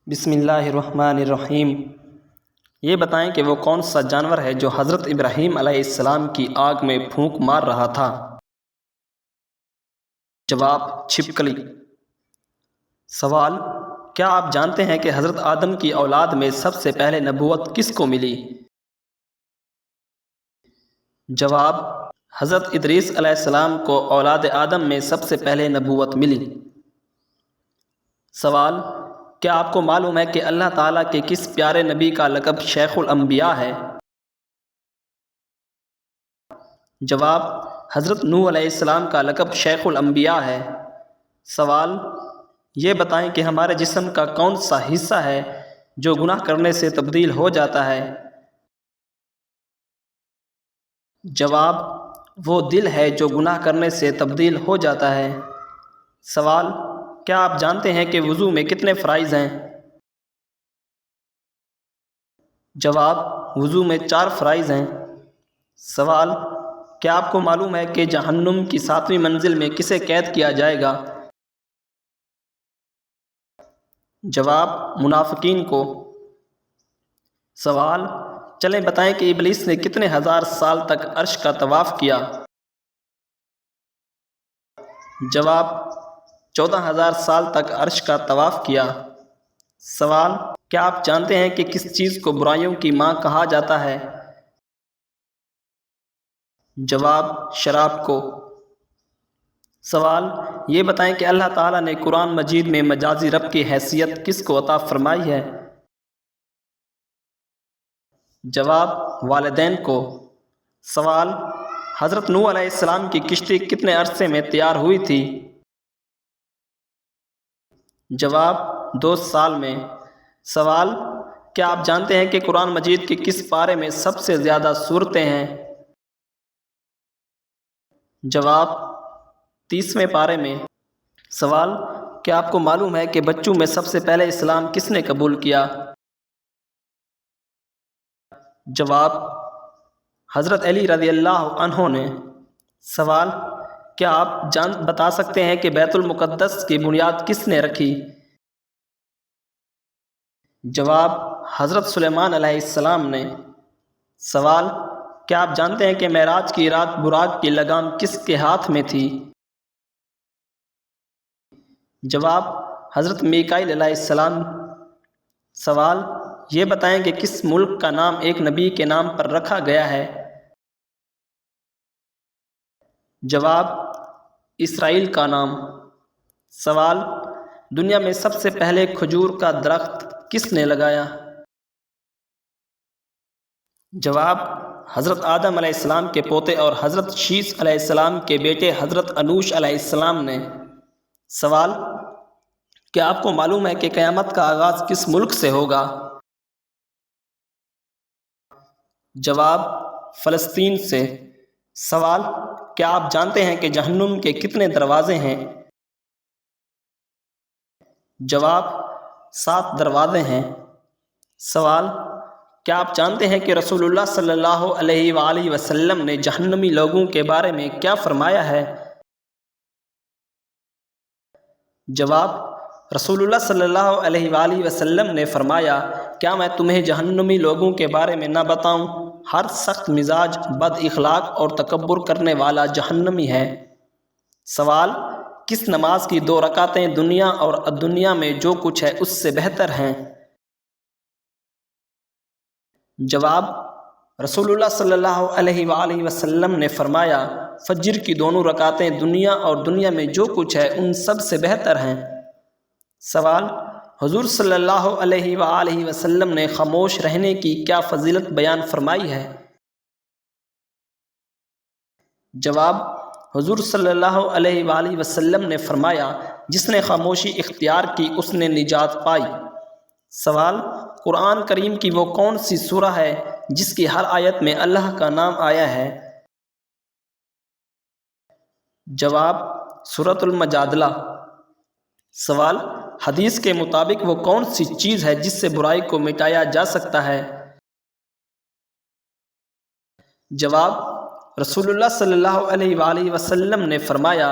بسم اللہ الرحمن الرحیم۔ یہ بتائیں کہ وہ کون سا جانور ہے جو حضرت ابراہیم علیہ السلام کی آگ میں پھونک مار رہا تھا؟ جواب: چھپکلی۔ سوال: کیا آپ جانتے ہیں کہ حضرت آدم کی اولاد میں سب سے پہلے نبوت کس کو ملی؟ جواب: حضرت ادریس علیہ السلام کو اولاد آدم میں سب سے پہلے نبوت ملی۔ سوال: کیا آپ کو معلوم ہے کہ اللہ تعالیٰ کے کس پیارے نبی کا لقب شیخ الانبیاء ہے؟ جواب: حضرت نوح علیہ السلام کا لقب شیخ الانبیاء ہے۔ سوال: یہ بتائیں کہ ہمارے جسم کا کون سا حصہ ہے جو گناہ کرنے سے تبدیل ہو جاتا ہے؟ جواب: وہ دل ہے جو گناہ کرنے سے تبدیل ہو جاتا ہے۔ سوال: کیا آپ جانتے ہیں کہ وضو میں کتنے فرائض ہیں؟ جواب: وضو میں 4 فرائض ہیں۔ سوال: کیا آپ کو معلوم ہے کہ جہنم کی 7ویں منزل میں کسے قید کیا جائے گا؟ جواب: منافقین کو۔ سوال: چلیں بتائیں کہ ابلیس نے کتنے ہزار سال تک عرش کا طواف کیا؟ جواب: 14,000 سال تک عرش کا طواف کیا۔ سوال: کیا آپ جانتے ہیں کہ کس چیز کو برائیوں کی ماں کہا جاتا ہے؟ جواب: شراب کو۔ سوال: یہ بتائیں کہ اللہ تعالیٰ نے قرآن مجید میں مجازی رب کی حیثیت کس کو عطا فرمائی ہے؟ جواب: والدین کو۔ سوال: حضرت نوح علیہ السلام کی کشتی کتنے عرصے میں تیار ہوئی تھی؟ جواب: 2 سال میں۔ سوال: کیا آپ جانتے ہیں کہ قرآن مجید کے کس پارے میں سب سے زیادہ سورتیں ہیں؟ جواب: 30ویں پارے میں۔ سوال: کیا آپ کو معلوم ہے کہ بچوں میں سب سے پہلے اسلام کس نے قبول کیا؟ جواب: حضرت علی رضی اللہ عنہ نے۔ سوال: کیا آپ بتا سکتے ہیں کہ بیت المقدس کی بنیاد کس نے رکھی؟ جواب: حضرت سلیمان علیہ السلام نے۔ سوال: کیا آپ جانتے ہیں کہ معراج کی رات براق کی لگام کس کے ہاتھ میں تھی؟ جواب: حضرت میکائیل علیہ السلام۔ سوال: یہ بتائیں کہ کس ملک کا نام ایک نبی کے نام پر رکھا گیا ہے؟ جواب: اسرائیل کا نام۔ سوال: دنیا میں سب سے پہلے کھجور کا درخت کس نے لگایا؟ جواب: حضرت آدم علیہ السلام کے پوتے اور حضرت شیث علیہ السلام کے بیٹے حضرت انوش علیہ السلام نے۔ سوال: کیا آپ کو معلوم ہے کہ قیامت کا آغاز کس ملک سے ہوگا؟ جواب: فلسطین سے۔ سوال: کیا آپ جانتے ہیں کہ جہنم کے کتنے دروازے ہیں؟ جواب: 7 دروازے ہیں۔ سوال: کیا آپ جانتے ہیں کہ رسول اللہ صلی اللہ علیہ وآلہ وسلم نے جہنمی لوگوں کے بارے میں کیا فرمایا ہے؟ جواب: رسول اللہ صلی اللہ علیہ وآلہ وسلم نے فرمایا، کیا میں تمہیں جہنمی لوگوں کے بارے میں نہ بتاؤں؟ ہر سخت مزاج، بد اخلاق اور تکبر کرنے والا جہنمی ہے۔ سوال: کس نماز کی 2 رکعتیں دنیا اور دنیا میں جو کچھ ہے اس سے بہتر ہیں؟ جواب: رسول اللہ صلی اللہ علیہ وآلہ وسلم نے فرمایا، فجر کی 2 رکعتیں دنیا اور دنیا میں جو کچھ ہے ان سب سے بہتر ہیں۔ سوال: حضور صلی اللہ علیہ وآلہ وسلم نے خاموش رہنے کی کیا فضیلت بیان فرمائی ہے؟ جواب: حضور صلی اللہ علیہ وآلہ وسلم نے فرمایا، جس نے خاموشی اختیار کی اس نے نجات پائی۔ سوال: قرآن کریم کی وہ کون سی سورہ ہے جس کی ہر آیت میں اللہ کا نام آیا ہے؟ جواب: سورۃ المجادلہ۔ سوال: حدیث کے مطابق وہ کون سی چیز ہے جس سے برائی کو مٹایا جا سکتا ہے؟ جواب: رسول اللہ صلی اللہ علیہ وآلہ وسلم نے فرمایا،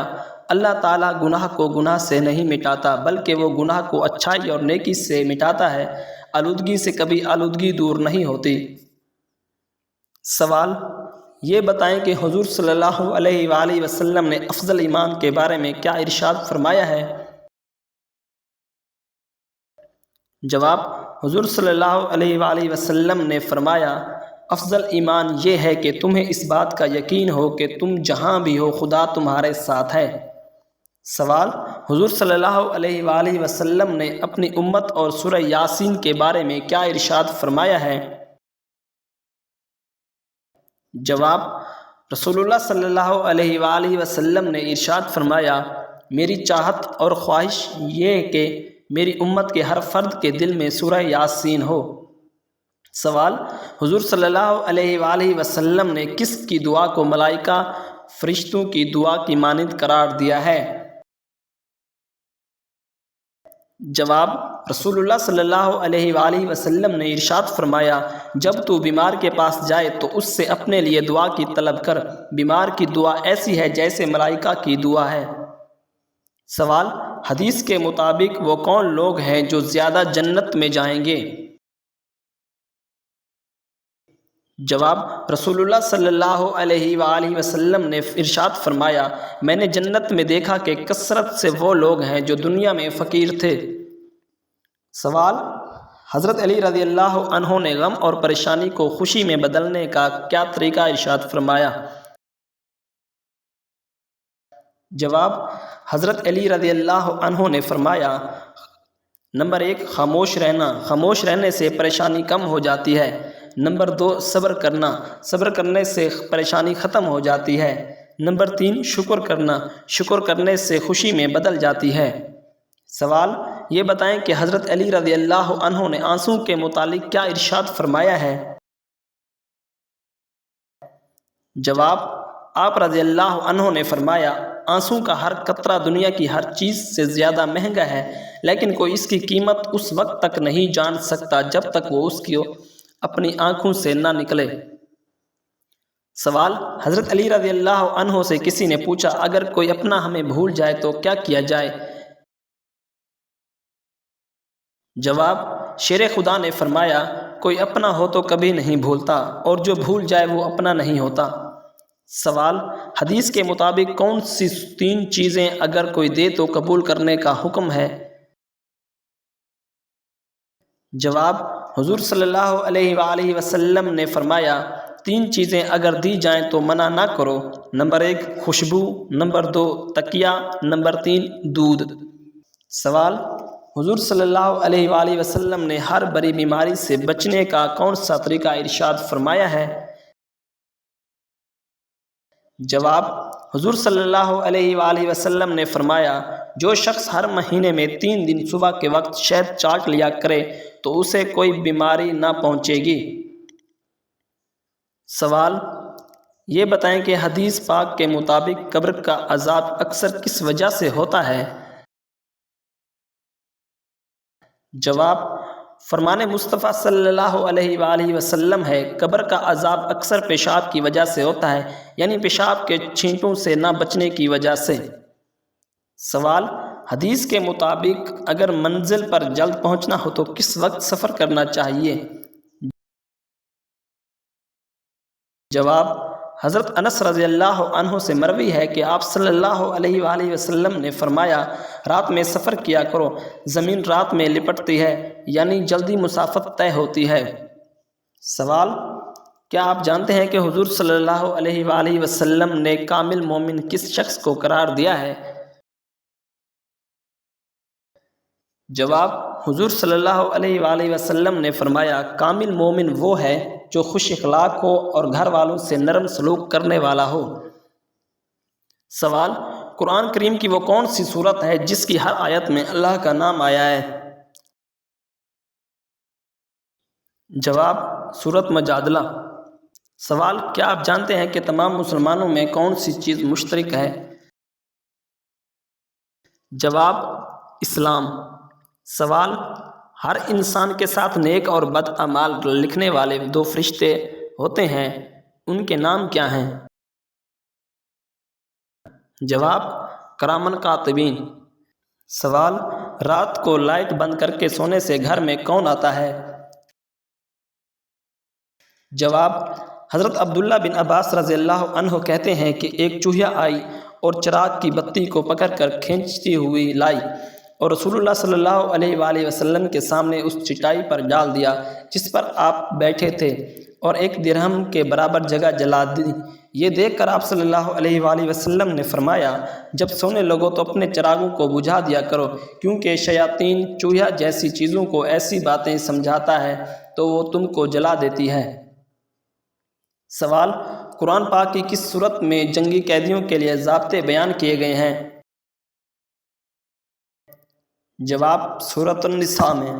اللہ تعالیٰ گناہ کو گناہ سے نہیں مٹاتا بلکہ وہ گناہ کو اچھائی اور نیکی سے مٹاتا ہے۔ آلودگی سے کبھی آلودگی دور نہیں ہوتی۔ سوال: یہ بتائیں کہ حضور صلی اللہ علیہ وآلہ وسلم نے افضل ایمان کے بارے میں کیا ارشاد فرمایا ہے؟ جواب: حضور صلی اللہ علیہ وآلہ وسلم نے فرمایا، افضل ایمان یہ ہے کہ تمہیں اس بات کا یقین ہو کہ تم جہاں بھی ہو خدا تمہارے ساتھ ہے۔ سوال: حضور صلی اللہ علیہ وآلہ وسلم نے اپنی امت اور سورہ یاسین کے بارے میں کیا ارشاد فرمایا ہے؟ جواب: رسول اللہ صلی اللہ علیہ وآلہ وسلم نے ارشاد فرمایا، میری چاہت اور خواہش یہ ہے کہ میری امت کے ہر فرد کے دل میں سورہ یاسین ہو۔ سوال: حضور صلی اللہ علیہ وآلہ وسلم نے کس کی دعا کو ملائکہ فرشتوں کی دعا کی مانند قرار دیا ہے؟ جواب: رسول اللہ صلی اللہ علیہ وآلہ وسلم نے ارشاد فرمایا، جب تو بیمار کے پاس جائے تو اس سے اپنے لیے دعا کی طلب کر، بیمار کی دعا ایسی ہے جیسے ملائکہ کی دعا ہے۔ سوال: حدیث کے مطابق وہ کون لوگ ہیں جو زیادہ جنت میں جائیں گے؟ جواب: رسول اللہ صلی اللہ علیہ وآلہ وسلم نے ارشاد فرمایا، میں نے جنت میں دیکھا کہ کثرت سے وہ لوگ ہیں جو دنیا میں فقیر تھے۔ سوال: حضرت علی رضی اللہ عنہ نے غم اور پریشانی کو خوشی میں بدلنے کا کیا طریقہ ارشاد فرمایا؟ جواب: حضرت علی رضی اللہ عنہ نے فرمایا، نمبر 1 خاموش رہنا، خاموش رہنے سے پریشانی کم ہو جاتی ہے۔ نمبر 2 صبر کرنا، صبر کرنے سے پریشانی ختم ہو جاتی ہے۔ نمبر 3 شکر کرنا، شکر کرنے سے خوشی میں بدل جاتی ہے۔ سوال: یہ بتائیں کہ حضرت علی رضی اللہ عنہ نے آنسو کے متعلق کیا ارشاد فرمایا ہے؟ جواب: آپ رضی اللہ عنہ نے فرمایا، آنسو کا ہر قطرہ دنیا کی ہر چیز سے زیادہ مہنگا ہے، لیکن کوئی اس کی قیمت اس وقت تک نہیں جان سکتا جب تک وہ اس کی اپنی آنکھوں سے نہ نکلے۔ سوال: حضرت علی رضی اللہ عنہ سے کسی نے پوچھا، اگر کوئی اپنا ہمیں بھول جائے تو کیا کیا جائے؟ جواب: شیر خدا نے فرمایا، کوئی اپنا ہو تو کبھی نہیں بھولتا، اور جو بھول جائے وہ اپنا نہیں ہوتا۔ سوال: حدیث کے مطابق کون سی 3 چیزیں اگر کوئی دے تو قبول کرنے کا حکم ہے؟ جواب: حضور صلی اللہ علیہ وآلہ وسلم نے فرمایا، 3 چیزیں اگر دی جائیں تو منع نہ کرو۔ نمبر 1 خوشبو، نمبر 2 تکیہ، نمبر 3 دودھ۔ سوال: حضور صلی اللہ علیہ وآلہ وسلم نے ہر بڑی بیماری سے بچنے کا کون سا طریقہ ارشاد فرمایا ہے؟ جواب: حضور صلی اللہ علیہ وآلہ وسلم نے فرمایا، جو شخص ہر مہینے میں 3 دن صبح کے وقت شہد چاٹ لیا کرے تو اسے کوئی بیماری نہ پہنچے گی۔ سوال: یہ بتائیں کہ حدیث پاک کے مطابق قبر کا عذاب اکثر کس وجہ سے ہوتا ہے؟ جواب: فرمان مصطفیٰ صلی اللہ علیہ وآلہ وسلم ہے، قبر کا عذاب اکثر پیشاب کی وجہ سے ہوتا ہے، یعنی پیشاب کے چھینٹوں سے نہ بچنے کی وجہ سے۔ سوال: حدیث کے مطابق اگر منزل پر جلد پہنچنا ہو تو کس وقت سفر کرنا چاہیے؟ جواب: حضرت انس رضی اللہ عنہ سے مروی ہے کہ آپ صلی اللہ علیہ وآلہ وسلم نے فرمایا، رات میں سفر کیا کرو، زمین رات میں لپٹتی ہے، یعنی جلدی مسافت طے ہوتی ہے۔ سوال: کیا آپ جانتے ہیں کہ حضور صلی اللہ علیہ وآلہ وسلم نے کامل مومن کس شخص کو قرار دیا ہے؟ جواب: حضور صلی اللہ علیہ وآلہ وسلم نے فرمایا، کامل مومن وہ ہے جو خوش اخلاق ہو اور گھر والوں سے نرم سلوک کرنے والا ہو۔ سوال: قرآن کریم کی وہ کون سی صورت ہے جس کی ہر آیت میں اللہ کا نام آیا ہے؟ جواب: سورۃ مجادلہ۔ سوال: کیا آپ جانتے ہیں کہ تمام مسلمانوں میں کون سی چیز مشترک ہے؟ جواب: اسلام۔ سوال: ہر انسان کے ساتھ نیک اور بد اعمال لکھنے والے 2 فرشتے ہوتے ہیں، ان کے نام کیا ہیں؟ جواب: کرامن کاتبین۔ سوال، رات کو لائٹ بند کر کے سونے سے گھر میں کون آتا ہے؟ جواب، حضرت عبداللہ بن عباس رضی اللہ عنہ کہتے ہیں کہ ایک چوہیا آئی اور چراغ کی بتی کو پکڑ کر کھینچتی ہوئی لائی اور رسول اللہ صلی اللہ علیہ وآلہ وسلم کے سامنے اس چٹائی پر ڈال دیا جس پر آپ بیٹھے تھے، اور 1 درہم کے برابر جگہ جلا دی۔ یہ دیکھ کر آپ صلی اللہ علیہ وآلہ وسلم نے فرمایا، جب سونے لگو تو اپنے چراغوں کو بجھا دیا کرو، کیونکہ شیاطین چوہیا جیسی چیزوں کو ایسی باتیں سمجھاتا ہے تو وہ تم کو جلا دیتی ہے۔ سوال، قرآن پاک کی کس سورت میں جنگی قیدیوں کے لیے ضابطے بیان کیے گئے ہیں؟ جواب، سورۃ النساء میں۔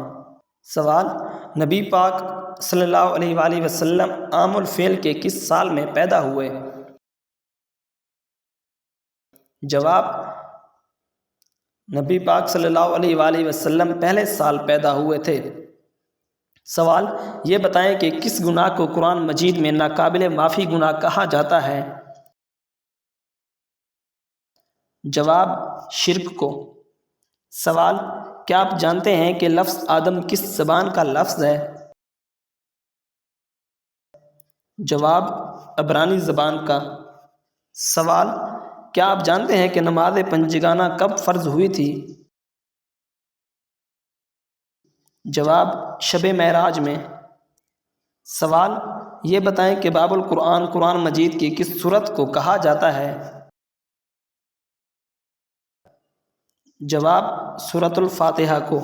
سوال، نبی پاک صلی اللہ علیہ وآلہ وسلم عام الفیل کے کس سال میں پیدا ہوئے؟ جواب، نبی پاک صلی اللہ علیہ وآلہ وسلم پہلے سال پیدا ہوئے تھے۔ سوال، یہ بتائیں کہ کس گناہ کو قرآن مجید میں ناقابل معافی گناہ کہا جاتا ہے؟ جواب، شرک کو۔ سوال، کیا آپ جانتے ہیں کہ لفظ آدم کس زبان کا لفظ ہے؟ جواب، عبرانی زبان کا۔ سوال، کیا آپ جانتے ہیں کہ نماز پنجگانہ کب فرض ہوئی تھی؟ جواب، شب معراج میں۔ سوال، یہ بتائیں کہ باب القرآن قرآن مجید کی کس سورت کو کہا جاتا ہے؟ جواب، سورۃ الفاتحہ کو۔